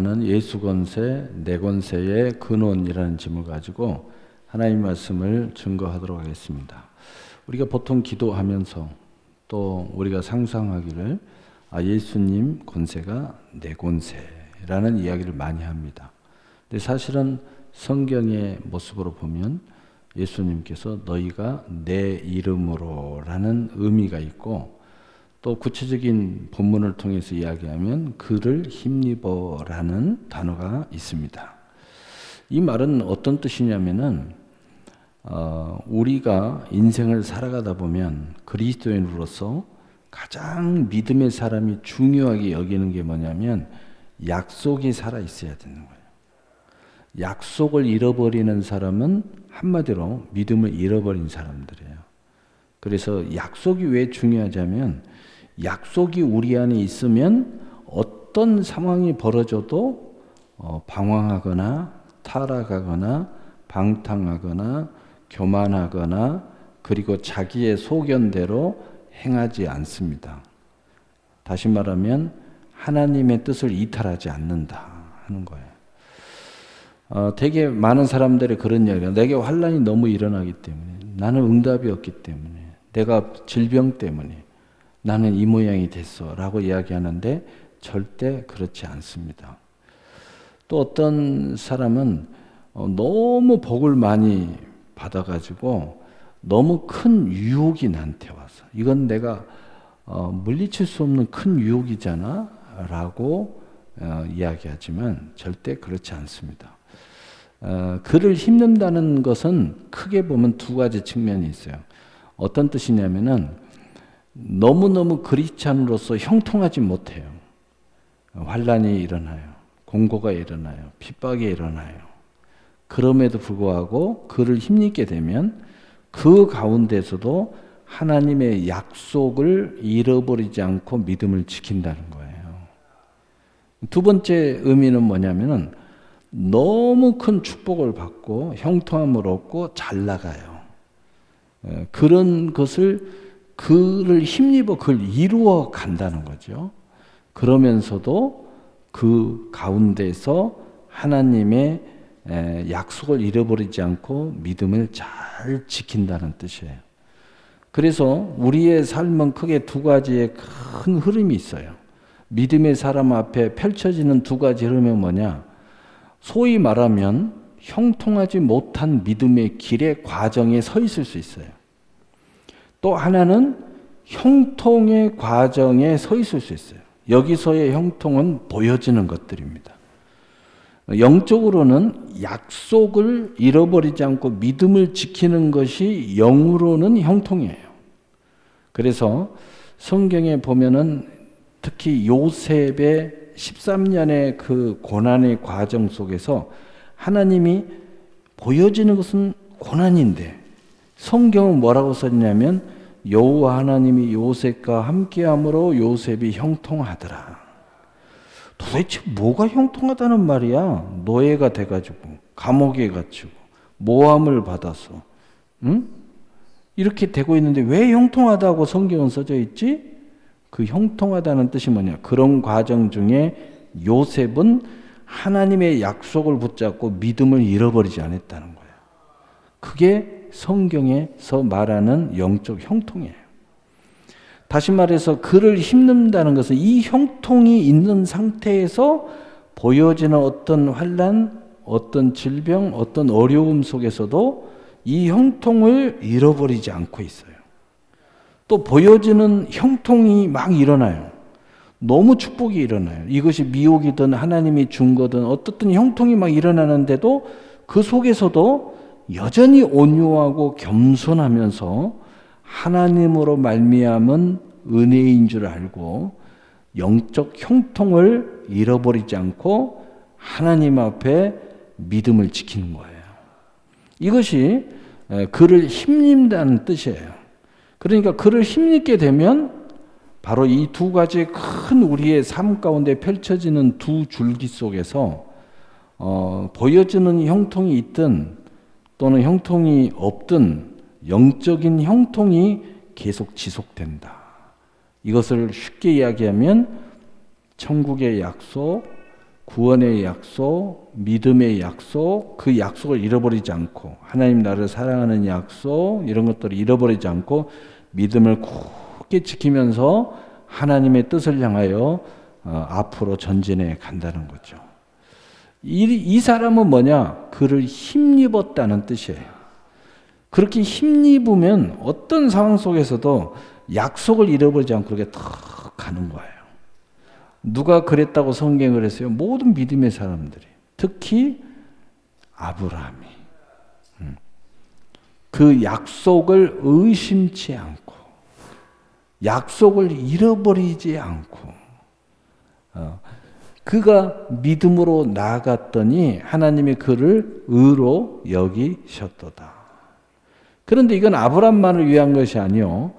하는 예수 권세, 내 권세의 근원이라는 제목을 가지고 하나님 말씀을 증거하도록 하겠습니다. 우리가 보통 기도하면서 또 우리가 상상하기를 예수님 권세가 내 권세라는 이야기를 많이 합니다. 근데 사실은 성경의 모습으로 보면 예수님께서 너희가 내 이름으로라는 의미가 있고, 또 구체적인 본문을 통해서 이야기하면 그를 힘입어라는 단어가 있습니다. 이 말은 어떤 뜻이냐면은 우리가 인생을 살아가다 보면 그리스도인으로서 가장 믿음의 사람이 중요하게 여기는 게 뭐냐면 약속이 살아 있어야 되는 거예요. 약속을 잃어버리는 사람은 한마디로 믿음을 잃어버린 사람들이에요. 그래서 약속이 왜 중요하냐면 약속이 우리 안에 있으면 어떤 상황이 벌어져도 방황하거나 타락하거나 방탕하거나 교만하거나 그리고 자기의 소견대로 행하지 않습니다. 다시 말하면 하나님의 뜻을 이탈하지 않는다 하는 거예요. 되게 많은 사람들이 그런 이야기가, 내게 환난이 너무 일어나기 때문에, 나는 응답이 없기 때문에, 내가 질병 때문에 나는 이 모양이 됐어 라고 이야기하는데 절대 그렇지 않습니다. 또 어떤 사람은 너무 복을 많이 받아가지고 너무 큰 유혹이 나한테 와서 이건 내가 물리칠 수 없는 큰 유혹이잖아 라고 이야기하지만 절대 그렇지 않습니다. 그를 힘든다는 것은 크게 보면 두 가지 측면이 있어요. 어떤 뜻이냐면은 너무너무 그리스찬으로서 형통하지 못해요. 환난이 일어나요. 공고가 일어나요. 핍박이 일어나요. 그럼에도 불구하고 그를 힘입게 되면 그 가운데서도 하나님의 약속을 잃어버리지 않고 믿음을 지킨다는 거예요. 두 번째 의미는 뭐냐면은 너무 큰 축복을 받고 형통함을 얻고 잘 나가요. 그런 것을 그를 힘입어 그걸 이루어 간다는 거죠. 그러면서도 그 가운데서 하나님의 약속을 잃어버리지 않고 믿음을 잘 지킨다는 뜻이에요. 그래서 우리의 삶은 크게 두 가지의 큰 흐름이 있어요. 믿음의 사람 앞에 펼쳐지는 두 가지 흐름은 뭐냐? 소위 말하면 형통하지 못한 믿음의 길의 과정에 서 있을 수 있어요. 또 하나는 형통의 과정에 서 있을 수 있어요. 여기서의 형통은 보여지는 것들입니다. 영적으로는 약속을 잃어버리지 않고 믿음을 지키는 것이 영으로는 형통이에요. 그래서 성경에 보면은 특히 요셉의 13년의 그 고난의 과정 속에서 하나님이 보여지는 것은 고난인데 성경은 뭐라고 썼냐면 여호와 하나님이 요셉과 함께함으로 요셉이 형통하더라. 도대체 뭐가 형통하다는 말이야? 노예가 돼가지고 감옥에 갇히고 모함을 받아서 이렇게 되고 있는데 왜 형통하다고 성경은 써져 있지? 그 형통하다는 뜻이 뭐냐? 그런 과정 중에 요셉은 하나님의 약속을 붙잡고 믿음을 잃어버리지 않았다는 거예요. 그게 성경에서 말하는 영적 형통이에요. 다시 말해서 그를 힘든다는 것은 이 형통이 있는 상태에서 보여지는 어떤 환난, 어떤 질병, 어떤 어려움 속에서도 이 형통을 잃어버리지 않고 있어요. 또 보여지는 형통이 막 일어나요. 너무 축복이 일어나요. 이것이 미혹이든 하나님이 준 거든 어떻든 형통이 막 일어나는데도 그 속에서도 여전히 온유하고 겸손하면서 하나님으로 말미암은 은혜인 줄 알고 영적 형통을 잃어버리지 않고 하나님 앞에 믿음을 지키는 거예요. 이것이 그를 힘입다는 뜻이에요. 그러니까 그를 힘입게 되면 바로 이 두 가지 큰 우리의 삶 가운데 펼쳐지는 두 줄기 속에서 보여지는 형통이 있든 또는 형통이 없든 영적인 형통이 계속 지속된다. 이것을 쉽게 이야기하면 천국의 약속, 구원의 약속, 믿음의 약속, 그 약속을 잃어버리지 않고 하나님 나를 사랑하는 약속 이런 것들을 잃어버리지 않고 믿음을 굳게 지키면서 하나님의 뜻을 향하여 앞으로 전진해 간다는 거죠. 이 사람은 뭐냐? 그를 힘입었다는 뜻이에요. 그렇게 힘입으면 어떤 상황 속에서도 약속을 잃어버리지 않고 그렇게 탁 가는 거예요. 누가 그랬다고 성경을 했어요? 모든 믿음의 사람들이. 특히 아브라함이. 그 약속을 의심치 않고 약속을 잃어버리지 않고 그가 믿음으로 나아갔더니 하나님이 그를 의로 여기셨도다. 그런데 이건 아브라함만을 위한 것이 아니요.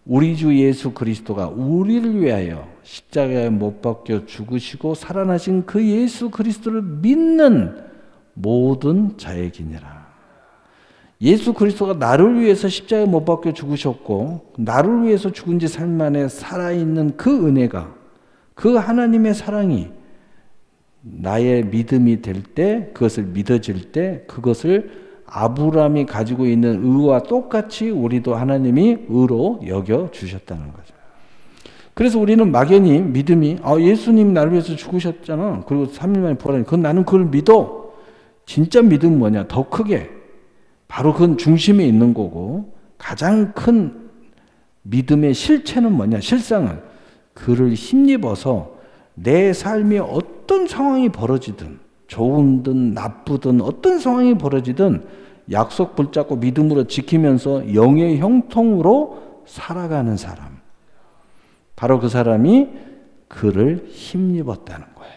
우리 주 예수 그리스도가 우리를 위하여 십자가에 못 박혀 죽으시고 살아나신 그 예수 그리스도를 믿는 모든 자에게니라. 예수 그리스도가 나를 위해서 십자가에 못 박혀 죽으셨고 나를 위해서 죽은 지 삶 만에 살아있는 그 은혜가 그 하나님의 사랑이 나의 믿음이 될 때 그것을 믿어질 때 그것을 아브라함이 가지고 있는 의와 똑같이 우리도 하나님이 의로 여겨 주셨다는 거죠. 그래서 우리는 막연히 믿음이 예수님 나를 위해서 죽으셨잖아. 그리고 3일 만에 부활하니 그건 나는 그걸 믿어. 진짜 믿음은 뭐냐? 더 크게 바로 그건 중심에 있는 거고 가장 큰 믿음의 실체는 뭐냐? 실상은 그를 힘입어서 내 삶이 어떤 상황이 벌어지든 좋은든 나쁘든 어떤 상황이 벌어지든 약속 붙잡고 믿음으로 지키면서 영의 형통으로 살아가는 사람. 바로 그 사람이 그를 힘입었다는 거예요.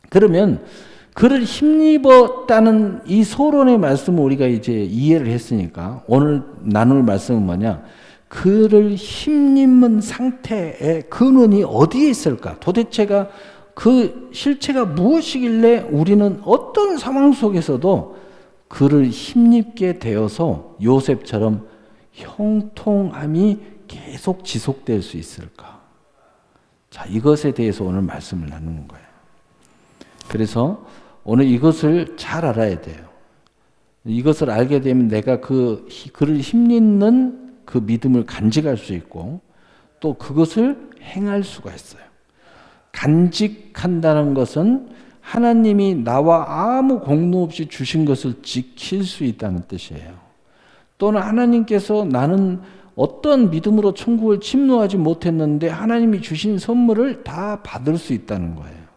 그러면 그를 힘입었다는 이 서론의 말씀을 우리가 이제 이해를 했으니까 오늘 나눌 말씀은 뭐냐? 그를 힘입은 상태의 근원이 어디에 있을까? 도대체가 그 실체가 무엇이길래 우리는 어떤 상황 속에서도 그를 힘입게 되어서 요셉처럼 형통함이 계속 지속될 수 있을까? 자, 이것에 대해서 오늘 말씀을 나누는 거예요. 그래서 오늘 이것을 잘 알아야 돼요. 이것을 알게 되면 내가 그를 힘입는 그 믿음을 간직할 수 있고 또 그것을 행할 수가 있어요. 간직한다는 것은 하나님이 나와 아무 공로 없이 주신 것을 지킬 수 있다는 뜻이에요. 또는 하나님께서 나는 어떤 믿음으로 천국을 침노하지 못했는데 하나님이 주신 선물을 다 받을 수 있다는 거예요.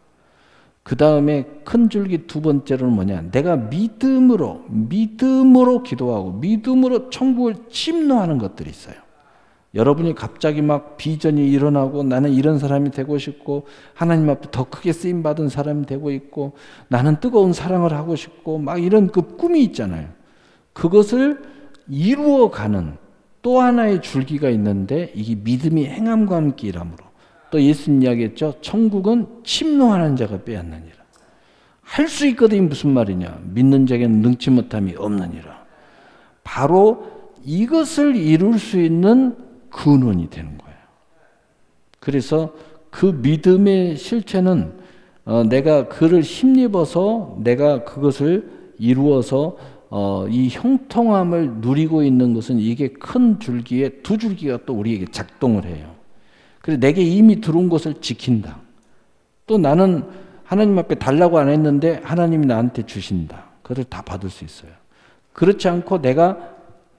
그 다음에 큰 줄기 두 번째로는 뭐냐? 내가 믿음으로 기도하고 믿음으로 천국을 침노하는 것들이 있어요. 여러분이 갑자기 막 비전이 일어나고 나는 이런 사람이 되고 싶고 하나님 앞에 더 크게 쓰임받은 사람이 되고 있고 나는 뜨거운 사랑을 하고 싶고 막 이런 그 꿈이 있잖아요. 그것을 이루어가는 또 하나의 줄기가 있는데 이게 믿음이 행함과 함께 일함으로 또 예수님 이야기했죠. 천국은 침노하는 자가 빼앗느니라. 할 수 있거든 무슨 말이냐. 믿는 자에게는 능치 못함이 없느니라. 바로 이것을 이룰 수 있는 근원이 되는 거예요. 그래서 그 믿음의 실체는 내가 그를 힘입어서 내가 그것을 이루어서 이 형통함을 누리고 있는 것은 이게 큰 줄기에 두 줄기가 또 우리에게 작동을 해요. 그래서 내게 이미 들어온 것을 지킨다. 또 나는 하나님 앞에 달라고 안 했는데 하나님이 나한테 주신다. 그걸 다 받을 수 있어요. 그렇지 않고 내가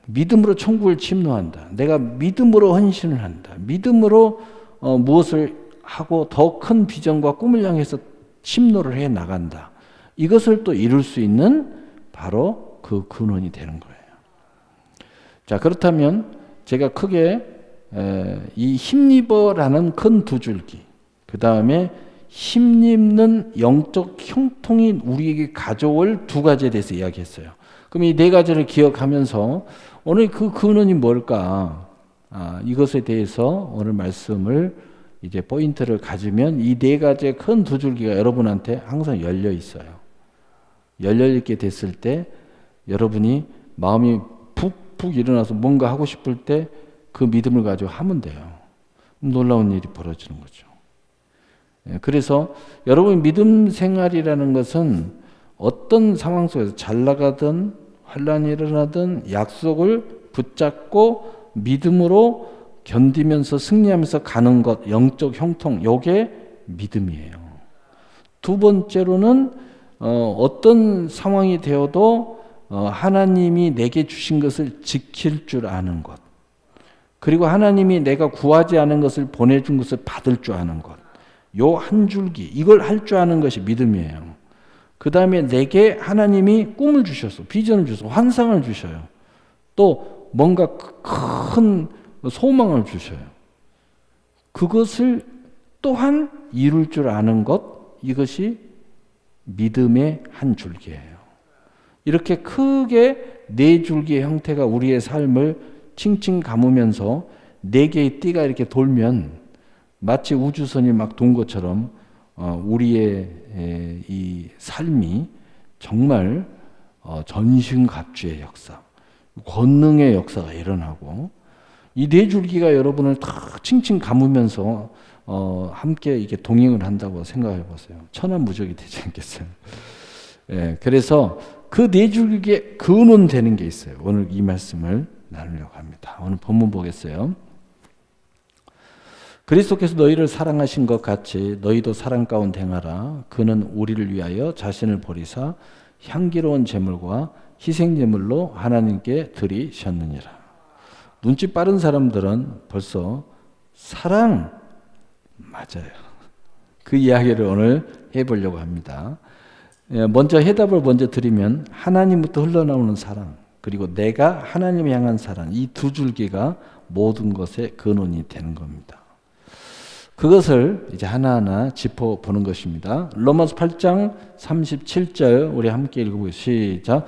믿음으로 천국을 침노한다. 내가 믿음으로 헌신을 한다. 믿음으로 무엇을 하고 더 큰 비전과 꿈을 향해서 침노를 해 나간다. 이것을 또 이룰 수 있는 바로 그 근원이 되는 거예요. 자, 그렇다면 제가 크게 이 힘입어라는 큰 두 줄기, 그 다음에 힘입는 영적 형통이 우리에게 가져올 두 가지에 대해서 이야기했어요. 그럼 이 네 가지를 기억하면서 오늘 그 근원이 뭘까? 이것에 대해서 오늘 말씀을 이제 포인트를 가지면 이 네 가지의 큰 두 줄기가 여러분한테 항상 열려 있어요. 열려 있게 됐을 때 여러분이 마음이 푹푹 일어나서 뭔가 하고 싶을 때 그 믿음을 가지고 하면 돼요. 놀라운 일이 벌어지는 거죠. 그래서 여러분 믿음 생활이라는 것은 어떤 상황 속에서 잘 나가든 환란이 일어나든 약속을 붙잡고 믿음으로 견디면서 승리하면서 가는 것, 영적 형통, 요게 믿음이에요. 두 번째로는 어떤 상황이 되어도 하나님이 내게 주신 것을 지킬 줄 아는 것. 그리고 하나님이 내가 구하지 않은 것을 보내준 것을 받을 줄 아는 것. 요 한 줄기, 이걸 할 줄 아는 것이 믿음이에요. 그 다음에 내게 하나님이 꿈을 주셔서, 비전을 주셔서, 환상을 주셔요. 또 뭔가 큰 소망을 주셔요. 그것을 또한 이룰 줄 아는 것, 이것이 믿음의 한 줄기예요. 이렇게 크게 네 줄기의 형태가 우리의 삶을 칭칭 감으면서 네 개의 띠가 이렇게 돌면 마치 우주선이 막 돈 것처럼 우리의 이 삶이 정말 전신갑주의 역사, 권능의 역사가 일어나고 이 네 줄기가 여러분을 다 칭칭 감으면서 함께 이렇게 동행을 한다고 생각해 보세요. 천하무적이 되지 않겠어요? 예, 그래서 그 네 줄기에 근원되는 게 있어요. 오늘 이 말씀을 나누려고 합니다. 오늘 본문 보겠어요. 그리스도께서 너희를 사랑하신 것 같이 너희도 사랑 가운데 행하라. 그는 우리를 위하여 자신을 버리사 향기로운 제물과 희생 제물로 하나님께 드리셨느니라. 눈치 빠른 사람들은 벌써 사랑 맞아요. 그 이야기를 오늘 해보려고 합니다. 먼저 해답을 드리면 하나님부터 흘러나오는 사랑, 그리고 내가 하나님을 향한 사랑, 이 두 줄기가 모든 것의 근원이 되는 겁니다. 그것을 이제 하나하나 짚어보는 것입니다. 로마서 8장 37절 우리 함께 읽어보겠습니다. 시작.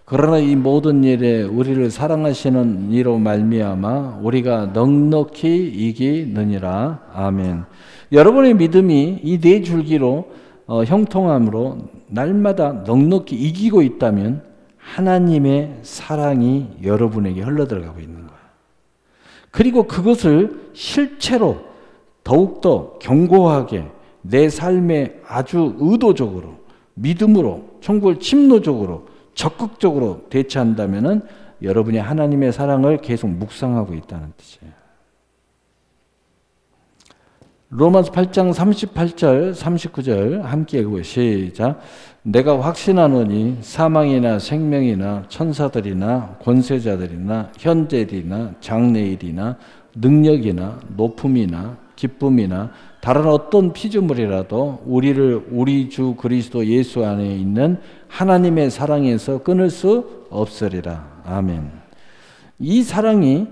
그러나 이 모든 일에 우리를 사랑하시는 이로 말미암아 우리가 넉넉히 이기느니라. 아멘. 여러분의 믿음이 이 네 줄기로 형통함으로 날마다 넉넉히 이기고 있다면 하나님의 사랑이 여러분에게 흘러들어가고 있는 거예요. 그리고 그것을 실체로 더욱더 견고하게 내 삶에 아주 의도적으로 믿음으로 천국을 침노적으로 적극적으로 대처한다면은 여러분이 하나님의 사랑을 계속 묵상하고 있다는 뜻이에요. 로마서 8장 38절 39절 함께 읽어보세요. 시작. 내가 확신하노니 사망이나 생명이나 천사들이나 권세자들이나 현재일이나 장래일이나 능력이나 높음이나 기쁨이나 다른 어떤 피조물이라도 우리를 우리 주 그리스도 예수 안에 있는 하나님의 사랑에서 끊을 수 없으리라. 아멘. 이 사랑이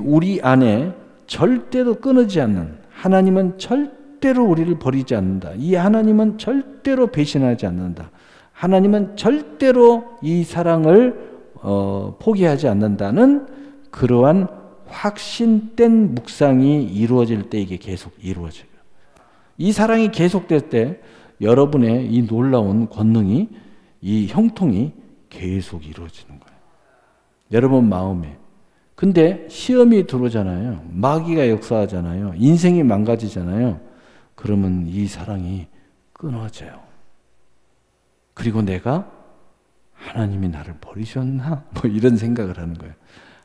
우리 안에 절대로 끊어지지 않는, 하나님은 절대로 우리를 버리지 않는다. 이 하나님은 절대로 배신하지 않는다. 하나님은 절대로 이 사랑을 포기하지 않는다는 그러한 확신된 묵상이 이루어질 때 이게 계속 이루어져요. 이 사랑이 계속될 때 여러분의 이 놀라운 권능이, 이 형통이 계속 이루어지는 거예요. 여러분 마음에. 근데 시험이 들어오잖아요. 마귀가 역사하잖아요. 인생이 망가지잖아요. 그러면 이 사랑이 끊어져요. 그리고 내가 하나님이 나를 버리셨나? 뭐 이런 생각을 하는 거예요.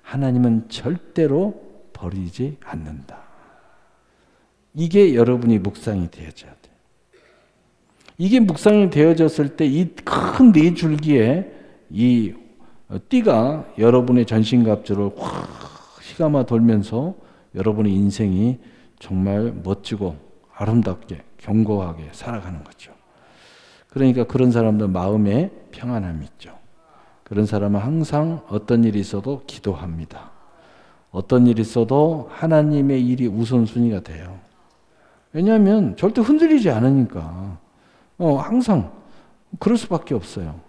하나님은 절대로 버리지 않는다. 이게 여러분이 묵상이 되어져야 돼요. 이게 묵상이 되어졌을 때 이 큰 네 줄기에 이 띠가 여러분의 전신갑주를 확 휘감아 돌면서 여러분의 인생이 정말 멋지고 아름답게 견고하게 살아가는 거죠. 그러니까 그런 사람들 마음에 평안함이 있죠. 그런 사람은 항상 어떤 일이 있어도 기도합니다. 어떤 일이 있어도 하나님의 일이 우선순위가 돼요. 왜냐하면 절대 흔들리지 않으니까. 항상 그럴 수밖에 없어요.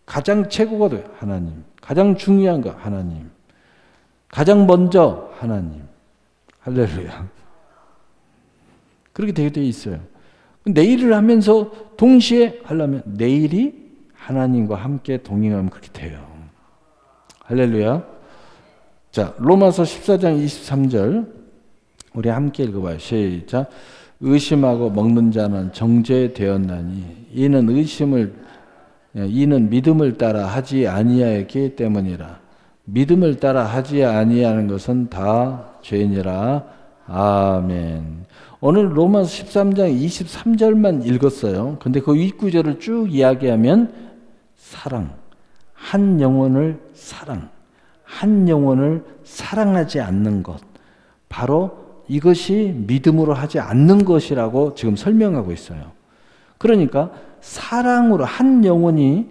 가장 최고가 돼요. 하나님. 가장 중요한 거 하나님. 가장 먼저 하나님. 할렐루야. 그렇게 되어 있어요. 내일을 하면서 동시에 하려면 내일이 하나님과 함께 동행하면 그렇게 돼요. 할렐루야. 자, 로마서 14장 23절 우리 함께 읽어봐요. 시작. 의심하고 먹는 자는 정죄되었나니 이는 믿음을 따라 하지 아니하였기 때문이라. 믿음을 따라 하지 아니하는 것은 다 죄니라. 아멘. 오늘 로마서 13장 23절만 읽었어요. 근데 그 윗구절을 쭉 이야기하면 사랑, 한 영혼을 사랑하지 않는 것, 바로 이것이 믿음으로 하지 않는 것이라고 지금 설명하고 있어요. 그러니까 사랑으로 한 영혼이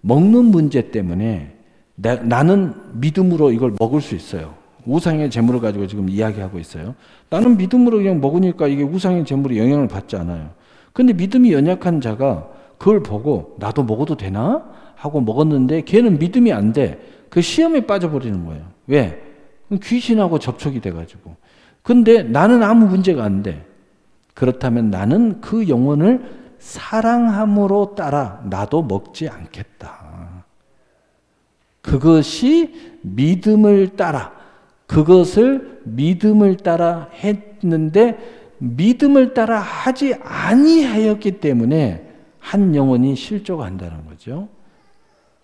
먹는 문제 때문에 나는 믿음으로 이걸 먹을 수 있어요. 우상의 재물을 가지고 지금 이야기하고 있어요. 나는 믿음으로 그냥 먹으니까 이게 우상의 재물이 영향을 받지 않아요. 근데 믿음이 연약한 자가 그걸 보고 나도 먹어도 되나? 하고 먹었는데 걔는 믿음이 안 돼. 그 시험에 빠져버리는 거예요. 왜? 귀신하고 접촉이 돼가지고. 근데 나는 아무 문제가 안 돼. 그렇다면 나는 그 영혼을 사랑함으로 따라 나도 먹지 않겠다. 그것이 믿음을 따라, 그것을 믿음을 따라 했는데 믿음을 따라 하지 아니하였기 때문에 한 영혼이 실족한다는 거죠.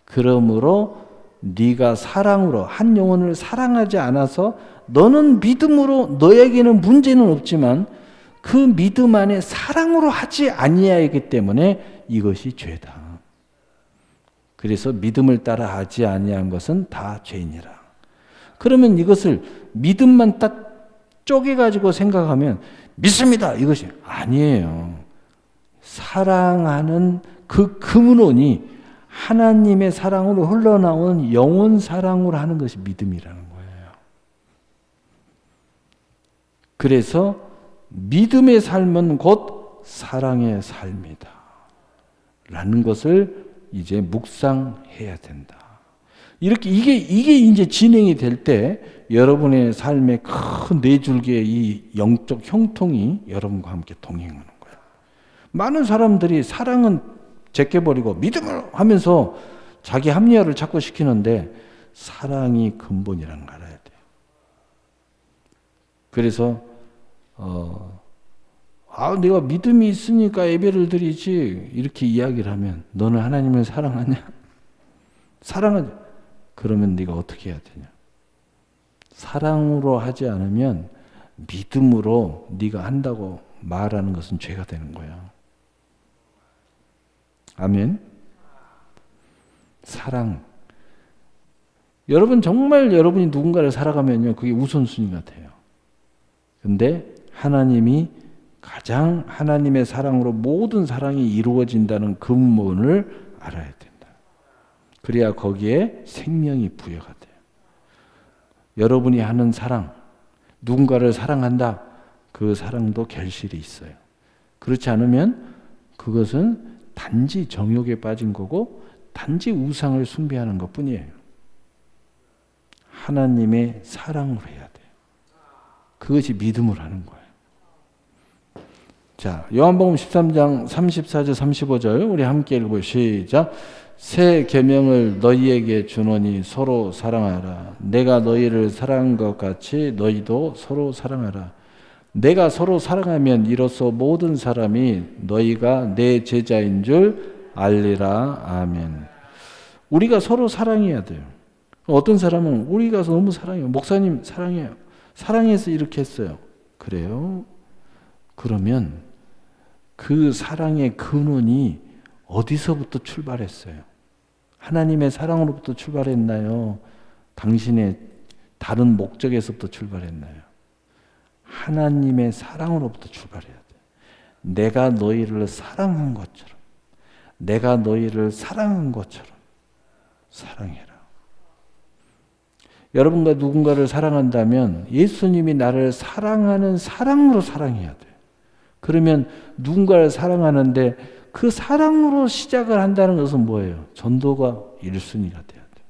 그러므로 네가 사랑으로 한 영혼을 사랑하지 않아서 너는 믿음으로 너에게는 문제는 없지만 그 믿음 안에 사랑으로 하지 아니하였기 때문에 이것이 죄다. 그래서 믿음을 따라 하지 아니한 것은 다 죄니라. 그러면 이것을 믿음만 딱 쪼개가지고 생각하면 믿습니다. 이것이 아니에요. 사랑하는 그 근원이 하나님의 사랑으로 흘러나온 영혼 사랑으로 하는 것이 믿음이라는 거예요. 그래서 믿음의 삶은 곧 사랑의 삶이다. 라는 것을 이제 묵상해야 된다. 이렇게 이게 이제 진행이 될 때 여러분의 삶의 큰 네 줄기의 이 영적 형통이 여러분과 함께 동행하는 거예요. 많은 사람들이 사랑은 제껴버리고 믿음을 하면서 자기 합리화를 자꾸 시키는데 사랑이 근본이라는 걸 알아야 돼요. 그래서 내가 믿음이 있으니까 예배를 드리지 이렇게 이야기를 하면 너는 하나님을 사랑하냐? 사랑하지. 그러면 네가 어떻게 해야 되냐? 사랑으로 하지 않으면 믿음으로 네가 한다고 말하는 것은 죄가 되는 거야. 아멘. 사랑. 여러분 정말 여러분이 누군가를 사랑하면요 그게 우선순위가 돼요. 근데 하나님이 가장 하나님의 사랑으로 모든 사랑이 이루어진다는 근본을 알아야 된다. 그래야 거기에 생명이 부여가 돼요. 여러분이 하는 사랑, 누군가를 사랑한다. 그 사랑도 결실이 있어요. 그렇지 않으면 그것은 단지 정욕에 빠진 거고 단지 우상을 숭배하는 것뿐이에요. 하나님의 사랑으로 해야 돼요. 그것이 믿음을 하는 거예요. 자, 요한복음 13장 34절 35절 우리 함께 읽고 시작. 새 계명을 너희에게 주노니 서로 사랑하라. 내가 너희를 사랑한 것 같이 너희도 서로 사랑하라. 내가 서로 사랑하면 이로써 모든 사람이 너희가 내 제자인 줄 알리라. 아멘. 우리가 서로 사랑해야 돼요. 어떤 사람은 우리가 너무 사랑해요. 목사님 사랑해요. 사랑해서 이렇게 했어요. 그래요? 그러면 그 사랑의 근원이 어디서부터 출발했어요? 하나님의 사랑으로부터 출발했나요? 당신의 다른 목적에서부터 출발했나요? 하나님의 사랑으로부터 출발해야 돼요. 내가 너희를 사랑한 것처럼, 내가 너희를 사랑한 것처럼 사랑해라. 여러분과 누군가를 사랑한다면 예수님이 나를 사랑하는 사랑으로 사랑해야 돼요. 그러면 누군가를 사랑하는데 그 사랑으로 시작을 한다는 것은 뭐예요? 전도가 1순위가 돼야 돼요.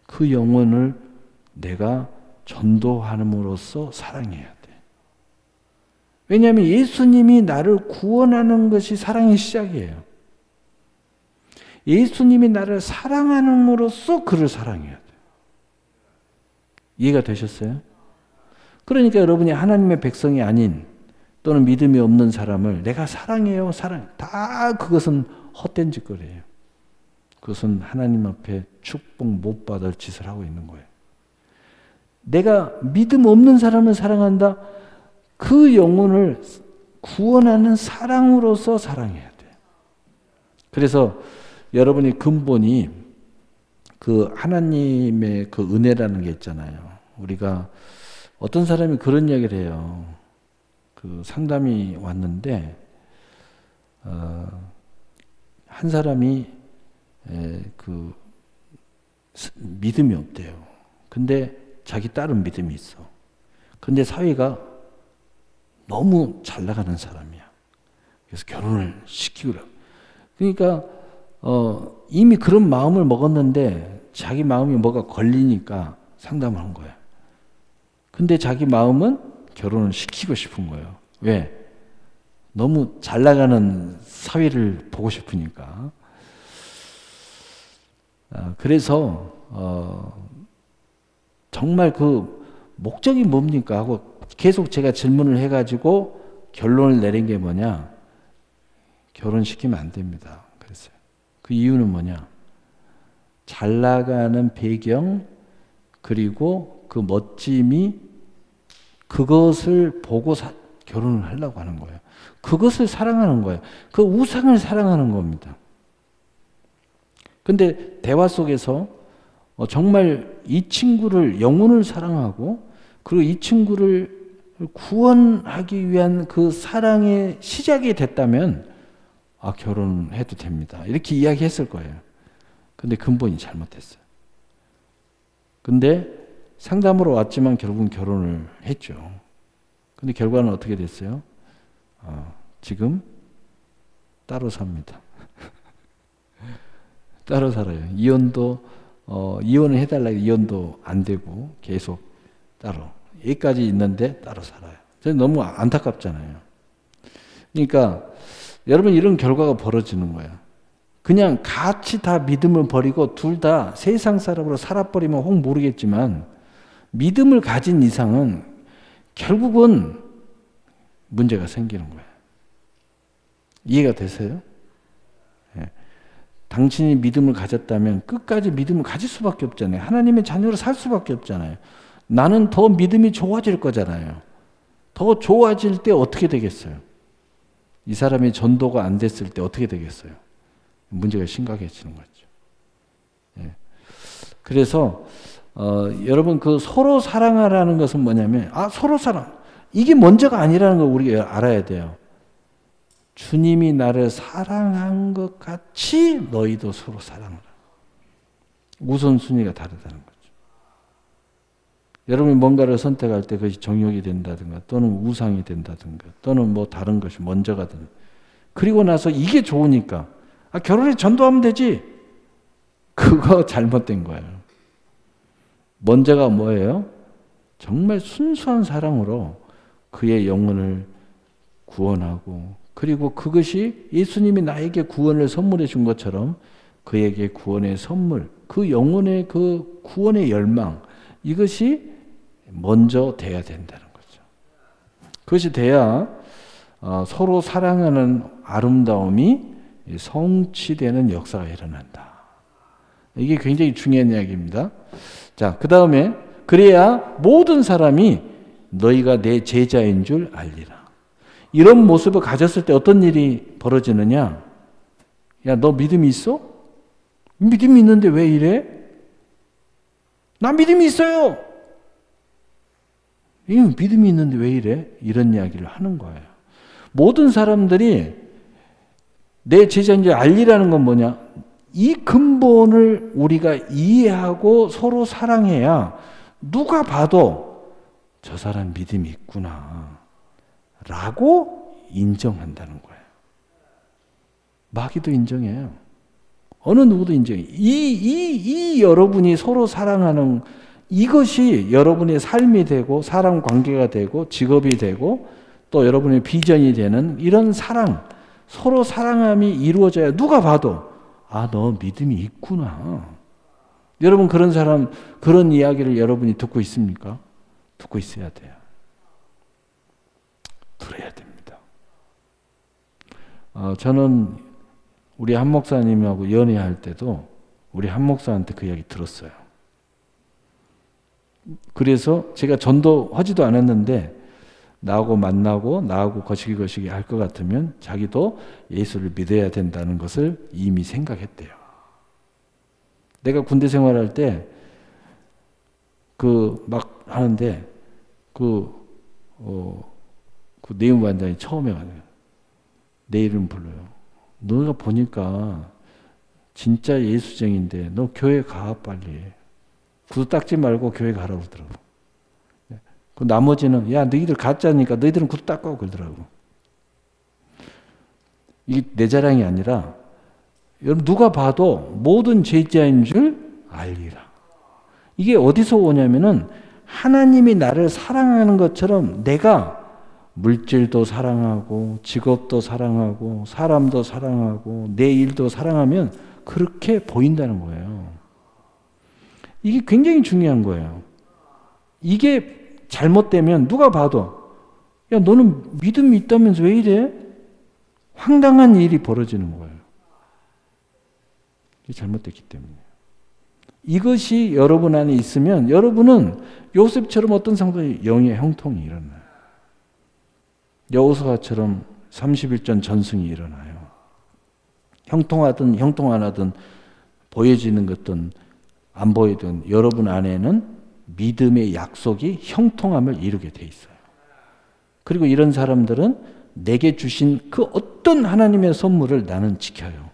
그 영혼을 내가 전도함으로써 사랑해야 돼. 왜냐하면 예수님이 나를 구원하는 것이 사랑의 시작이에요. 예수님이 나를 사랑함으로써 그를 사랑해야 돼. 이해가 되셨어요? 그러니까 여러분이 하나님의 백성이 아닌 또는 믿음이 없는 사람을 내가 사랑해요, 다 그것은 헛된 짓거리예요. 그것은 하나님 앞에 축복 못 받을 짓을 하고 있는 거예요. 내가 믿음 없는 사람을 사랑한다. 그 영혼을 구원하는 사랑으로서 사랑해야 돼요. 그래서 여러분이 근본이 그 하나님의 그 은혜라는 게 있잖아요. 우리가 어떤 사람이 그런 이야기를 해요. 그 상담이 왔는데 한 사람이 그 믿음이 없대요. 근데 자기 딸은 믿음이 있어. 근데 사위가 너무 잘 나가는 사람이야. 그래서 결혼을 시키고 그러니까 이미 그런 마음을 먹었는데 자기 마음이 뭐가 걸리니까 상담을 한 거야. 근데 자기 마음은 결혼을 시키고 싶은 거예요. 왜? 너무 잘 나가는 사위를 보고 싶으니까. 그래서 정말 그 목적이 뭡니까 하고 계속 제가 질문을 해가지고 결론을 내린 게 뭐냐? 결혼시키면 안 됩니다. 그랬어요. 그 이유는 뭐냐? 잘 나가는 배경 그리고 그 멋짐이 그것을 보고 결혼을 하려고 하는 거예요. 그것을 사랑하는 거예요. 그 우상을 사랑하는 겁니다. 근데 대화 속에서 정말 이 친구를 영혼을 사랑하고 그리고 이 친구를 구원하기 위한 그 사랑의 시작이 됐다면 결혼해도 됩니다. 이렇게 이야기했을 거예요. 근데 근본이 잘못됐어요. 근데 상담으로 왔지만 결국은 결혼을 했죠. 근데 결과는 어떻게 됐어요? 지금 따로 삽니다. 따로 살아요. 이혼을 해달라고 이혼도 안 되고 계속 따로. 여기까지 있는데 따로 살아요. 저는 너무 안타깝잖아요. 그러니까 여러분 이런 결과가 벌어지는 거예요. 그냥 같이 다 믿음을 버리고 둘 다 세상 사람으로 살아버리면 혹 모르겠지만 믿음을 가진 이상은 결국은 문제가 생기는 거예요. 이해가 되세요? 네. 당신이 믿음을 가졌다면 끝까지 믿음을 가질 수밖에 없잖아요. 하나님의 자녀로 살 수밖에 없잖아요. 나는 더 믿음이 좋아질 거잖아요. 더 좋아질 때 어떻게 되겠어요? 이 사람이 전도가 안 됐을 때 어떻게 되겠어요? 문제가 심각해지는 거죠. 예. 그래서 여러분 그 서로 사랑하라는 것은 뭐냐면 서로 사랑 이게 먼저가 아니라는 걸 우리가 알아야 돼요. 주님이 나를 사랑한 것 같이 너희도 서로 사랑하라. 우선순위가 다르다는 거죠. 여러분이 뭔가를 선택할 때 그것이 정욕이 된다든가 또는 우상이 된다든가 또는 뭐 다른 것이 먼저가 된다. 그리고 나서 이게 좋으니까 결혼에 전도하면 되지. 그거 잘못된 거예요. 먼저가 뭐예요? 정말 순수한 사랑으로 그의 영혼을 구원하고 그리고 그것이 예수님이 나에게 구원을 선물해 준 것처럼 그에게 구원의 선물, 그 영혼의 그 구원의 열망 이것이 먼저 돼야 된다는 거죠. 그것이 돼야 서로 사랑하는 아름다움이 성취되는 역사가 일어난다. 이게 굉장히 중요한 이야기입니다. 자, 그 다음에 그래야 모든 사람이 너희가 내 제자인 줄 알리라. 이런 모습을 가졌을 때 어떤 일이 벌어지느냐? 야, 너 믿음이 있어? 믿음이 있는데 왜 이래? 나 믿음이 있어요. 믿음이 있는데 왜 이래? 이런 이야기를 하는 거예요. 모든 사람들이 내 제자인 줄 알리라는 건 뭐냐? 이 근본을 우리가 이해하고 서로 사랑해야 누가 봐도 저 사람 믿음이 있구나 라고 인정한다는 거예요. 마귀도 인정해요. 어느 누구도 인정해요. 이 여러분이 서로 사랑하는 이것이 여러분의 삶이 되고 사람 관계가 되고 직업이 되고 또 여러분의 비전이 되는 이런 사랑, 서로 사랑함이 이루어져야 누가 봐도 너 믿음이 있구나. 여러분 그런 사람, 그런 이야기를 여러분이 듣고 있습니까? 듣고 있어야 돼요. 들어야 됩니다. 저는 우리 한 목사님하고 연애할 때도 우리 한 목사한테 그 이야기 들었어요. 그래서 제가 전도하지도 않았는데 나하고 만나고 나하고 거시기 할 것 같으면 자기도 예수를 믿어야 된다는 것을 이미 생각했대요. 내가 군대 생활할 때 막 하는데 그 내무반장이 처음에 와요. 내 이름 불러요. 너가 보니까 진짜 예수쟁인데 너 교회 가 빨리. 구두 닦지 말고 교회 가라고 그러더라고. 그 나머지는 야 너희들 가짜니까 너희들은 구두 닦고 그러더라고. 이게 내 자랑이 아니라 여러분 누가 봐도 모든 제자인 줄 알리라. 이게 어디서 오냐면은 하나님이 나를 사랑하는 것처럼 내가 물질도 사랑하고 직업도 사랑하고 사람도 사랑하고 내 일도 사랑하면 그렇게 보인다는 거예요. 이게 굉장히 중요한 거예요. 이게 잘못되면 누가 봐도 야 너는 믿음이 있다면서 왜 이래? 황당한 일이 벌어지는 거예요. 이게 잘못됐기 때문에. 이것이 여러분 안에 있으면 여러분은 요셉처럼 어떤 상황에 영의 형통이 일어나요. 여호수아처럼 30일 전 전승이 일어나요. 형통하든 형통 안 하든 보여지는 것든 안 보이든 여러분 안에는 믿음의 약속이 형통함을 이루게 돼 있어요. 그리고 이런 사람들은 내게 주신 그 어떤 하나님의 선물을 나는 지켜요.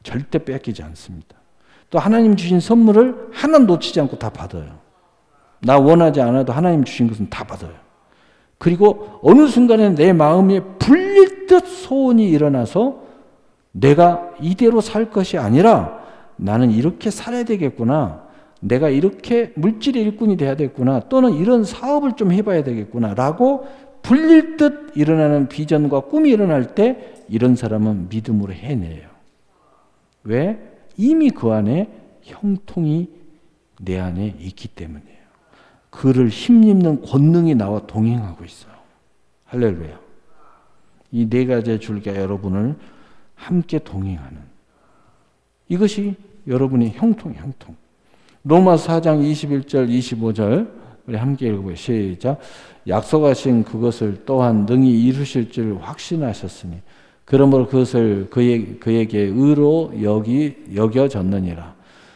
절대 뺏기지 않습니다. 또 하나님 주신 선물을 하나 놓치지 않고 다 받아요. 나 원하지 않아도 하나님 주신 것은 다 받아요. 그리고 어느 순간에 내 마음에 불릴 듯 소원이 일어나서 내가 이대로 살 것이 아니라 나는 이렇게 살아야 되겠구나. 내가 이렇게 물질의 일꾼이 돼야 되겠구나. 또는 이런 사업을 좀 해봐야 되겠구나. 라고 불릴 듯 일어나는 비전과 꿈이 일어날 때 이런 사람은 믿음으로 해내요. 왜? 이미 그 안에 형통이 내 안에 있기 때문이에요. 그를 힘입는 권능이 나와 동행하고 있어요. 할렐루야. 이 네 가지의 줄기가 여러분을 함께 동행하는 이것이 여러분의 형통. 로마서 4장 21절 25절 우리 함께 읽어보세요. 시작. 약속하신 그것을 또한 능히 이루실 줄 확신하셨으니 그러므로 그것을 그에게 의로 여겨졌느니라.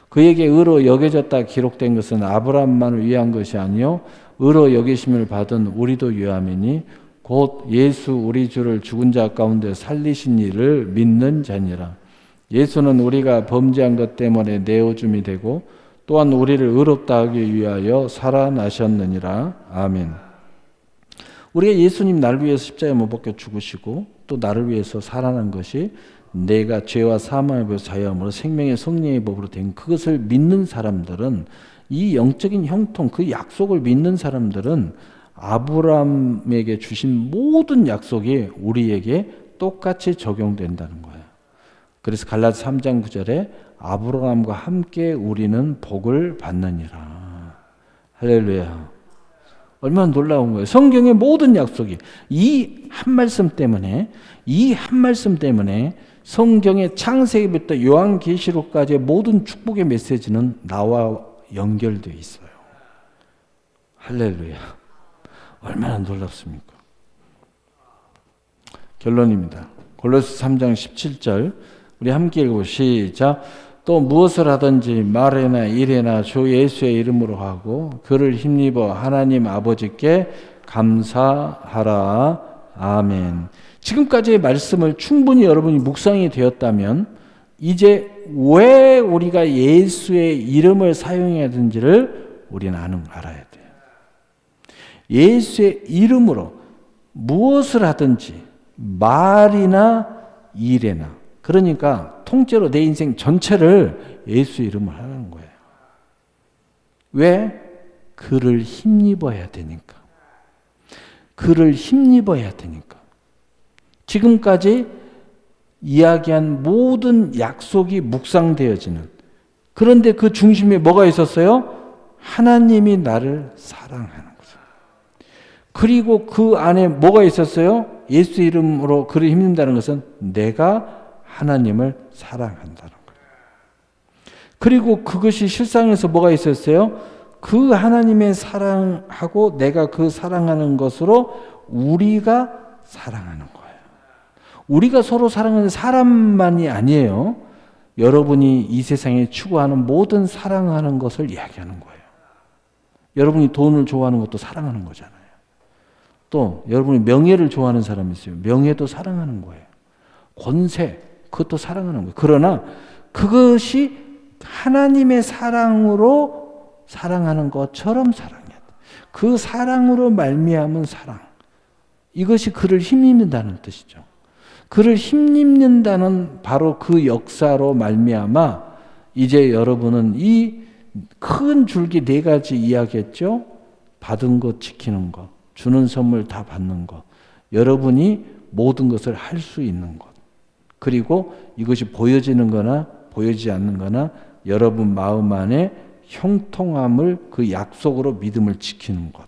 그에게 의로 여겨졌다 기록된 것은 아브라함만을 위한 것이 아니요 의로 여기심을 받은 우리도 위함이니 곧 예수 우리 주를 죽은 자 가운데 살리신 이를 믿는 자니라. 예수는 우리가 범죄한 것 때문에 내어줌이 되고 또한 우리를 의롭다 하기 위하여 살아나셨느니라. 아멘. 우리가 예수님 나를 위해서 십자가에 못 박혀 죽으시고 또 나를 위해서 살아난 것이 내가 죄와 사망의 법에서 자유함으로 생명의 성령의 법으로 된 그것을 믿는 사람들은 이 영적인 형통 그 약속을 믿는 사람들은 아브라함에게 주신 모든 약속이 우리에게 똑같이 적용된다는 거예요. 그래서 갈라디아 3장 9절에 아브라함과 함께 우리는 복을 받느니라. 할렐루야. 얼마나 놀라운 거예요. 성경의 모든 약속이 이 한 말씀 때문에 성경의 창세기부터 요한계시록까지의 모든 축복의 메시지는 나와 연결되어 있어요. 할렐루야. 얼마나 놀랍습니까? 결론입니다. 골로새 3장 17절 우리 함께 읽어보시죠. 시작. 또 무엇을 하든지 말이나 일이나 주 예수의 이름으로 하고 그를 힘입어 하나님 아버지께 감사하라. 아멘. 지금까지의 말씀을 충분히 여러분이 묵상이 되었다면 이제 왜 우리가 예수의 이름을 사용해야 되는지를 우리는 알아야 돼요. 예수의 이름으로 무엇을 하든지 말이나 일이나 그러니까 통째로 내 인생 전체를 예수 이름을 하는 거예요. 왜? 그를 힘입어야 되니까. 그를 힘입어야 되니까. 지금까지 이야기한 모든 약속이 묵상되어지는 그런데 그 중심에 뭐가 있었어요? 하나님이 나를 사랑하는 거죠. 그리고 그 안에 뭐가 있었어요? 예수 이름으로 그를 힘입는다는 것은 내가 하나님을 사랑한다는 거예요. 그리고 그것이 실상에서 뭐가 있었어요? 그 하나님의 사랑하고 내가 그 사랑하는 것으로 우리가 사랑하는 거예요. 우리가 서로 사랑하는 사람만이 아니에요. 여러분이 이 세상에 추구하는 모든 사랑하는 것을 이야기하는 거예요. 여러분이 돈을 좋아하는 것도 사랑하는 거잖아요. 또 여러분이 명예를 좋아하는 사람이 있어요. 명예도 사랑하는 거예요. 권세, 그것도 사랑하는 거예요. 그러나 그것이 하나님의 사랑으로 사랑하는 것처럼 사랑해야 돼. 그 사랑으로 말미암은 사랑. 이것이 그를 힘입는다는 뜻이죠. 그를 힘입는다는 바로 그 역사로 말미암아 이제 여러분은 이 큰 줄기 4가지 이야기했죠. 받은 것 지키는 것, 주는 선물 다 받는 것, 여러분이 모든 것을 할 수 있는 것, 그리고 이것이 보여지는 거나 보여지지 않는 거나 여러분 마음 안에 형통함을 그 약속으로 믿음을 지키는 것.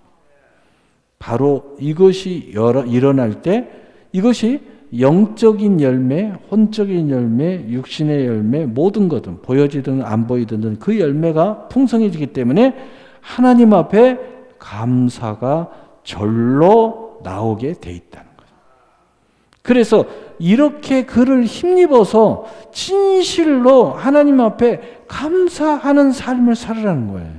바로 이것이 일어날 때 이것이 영적인 열매, 혼적인 열매, 육신의 열매, 모든 것은 보여지든 안 보이든 그 열매가 풍성해지기 때문에 하나님 앞에 감사가 절로 나오게 돼 있다는 거예요. 그래서 이렇게 그를 힘입어서 진실로 하나님 앞에 감사하는 삶을 살으라는 거예요.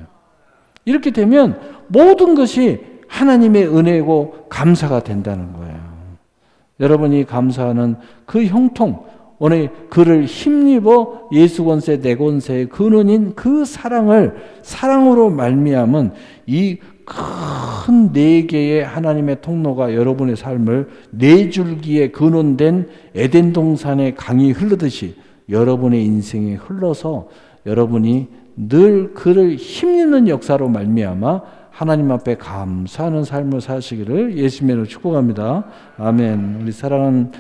이렇게 되면 모든 것이 하나님의 은혜고 감사가 된다는 거예요. 여러분이 감사하는 그 형통, 오늘 그를 힘입어 예수 권세 내 권세의 근원인 그 사랑으로 말미암은 이 큰 4개의 하나님의 통로가 여러분의 삶을 4줄기에 근원된 에덴 동산의 강이 흐르듯이 여러분의 인생에 흘러서 여러분이 늘 그를 힘입는 역사로 말미암아 하나님 앞에 감사하는 삶을 사시기를 예수님으로 축복합니다. 아멘. 우리 사랑하는